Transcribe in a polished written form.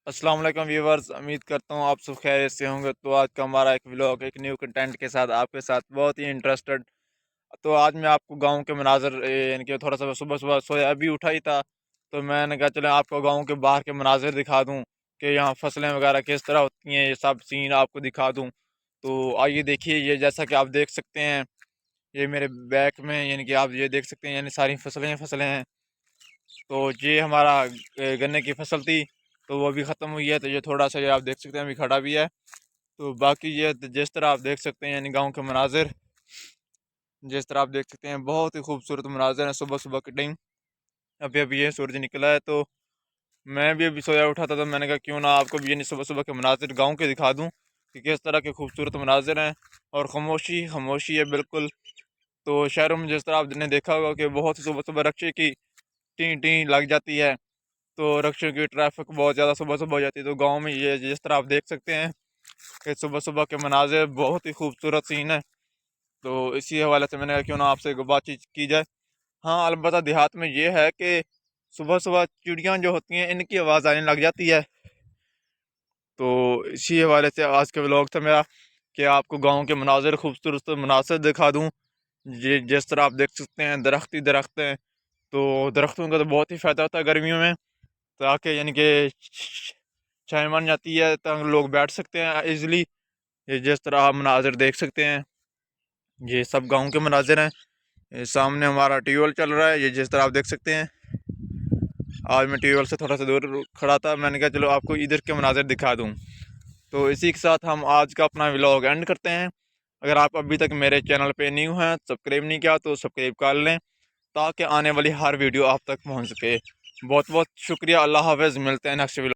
अस्सलाम वालेकुम व्यूवर्स, उम्मीद करता हूँ आप सब खैरियत से होंगे। तो आज का हमारा एक व्लॉग एक न्यू कंटेंट के साथ आपके साथ बहुत ही इंटरेस्टेड। तो आज मैं आपको गांव के मनाज़र यानी कि थोड़ा सा सुबह सुबह सोया अभी उठा ही था, तो मैंने कहा चले आपको गांव के बाहर के मनाज़र दिखा दूं कि यहाँ फसलें वगैरह किस तरह होती हैं, ये सब सीन आपको दिखा दूं। तो आइए देखिए, ये जैसा कि आप देख सकते हैं, ये मेरे बैक में यानी कि आप ये देख सकते हैं, यानी सारी फसलें फसलें हैं। तो ये हमारा गन्ने की फसल थी, तो वो अभी ख़त्म हुई है। तो ये थोड़ा सा ये आप देख सकते हैं अभी खड़ा भी है। तो बाकी ये जिस तरह आप देख सकते हैं, यानी गांव के मनाजिर जिस तरह आप देख सकते हैं, बहुत ही खूबसूरत मनाजिर हैं सुबह सुबह के टाइम। अभी अभी ये सूरज निकला है, तो मैं भी अभी सोया उठा था, तो मैंने कहा क्यों ना आपको भी यानी सुबह सुबह के मनाजिर गाँव के दिखा दूँ कि किस तरह के खूबसूरत मनाजिर हैं। और खामोशी खामोशी है बिल्कुल। तो शहरों में जिस तरह आपने देखा होगा कि बहुत ही सुबह सुबह रक्शे की टी टी लग जाती है, तो रक्षों की ट्रैफिक बहुत ज़्यादा सुबह सुबह हो जाती है। तो गांव में ये जिस तरह आप देख सकते हैं कि सुबह सुबह के मनाजिर बहुत ही खूबसूरत सीन है। तो इसी हवाले से मैंने कहा क्यों ना आपसे एक बातचीत की जाए। हाँ, अलबत्ता देहात में ये है कि सुबह सुबह चिड़ियाँ जो होती हैं इनकी आवाज़ आने लग जाती है। तो इसी हवाले से आज के व्लॉग था मेरा कि आपको गाँव के मनाजिर खूबसूरत मनासिर दिखा दूँ। ये जिस तरह आप देख सकते हैं, दरख्त ही दरख्त हैं। तो दरख्तों का तो बहुत ही फ़ायदा होता है गर्मियों में, ताकि यानी कि छाया बन जाती है, ताकि लोग बैठ सकते हैं इजीली। ये जिस तरह आप मनाजिर देख सकते हैं, ये सब गांव के मनाजिर हैं। ये सामने हमारा ट्यूबवेल चल रहा है, ये जिस तरह आप देख सकते हैं। आज मैं ट्यूबवेल से थोड़ा सा दूर खड़ा था, मैंने कहा चलो आपको इधर के मनाजिर दिखा दूँ। तो इसी के साथ हम आज का अपना व्लॉग एंड करते हैं। अगर आप अभी तक मेरे चैनल पे न्यू हैं, सब्सक्राइब नहीं किया तो सब्सक्राइब कर लें, ताकि आने वाली हर वीडियो आप तक पहुँच सके। बहुत बहुत शुक्रिया। अल्लाह हाफ़िज़, मिलते हैं नेक्स्ट व्लॉग।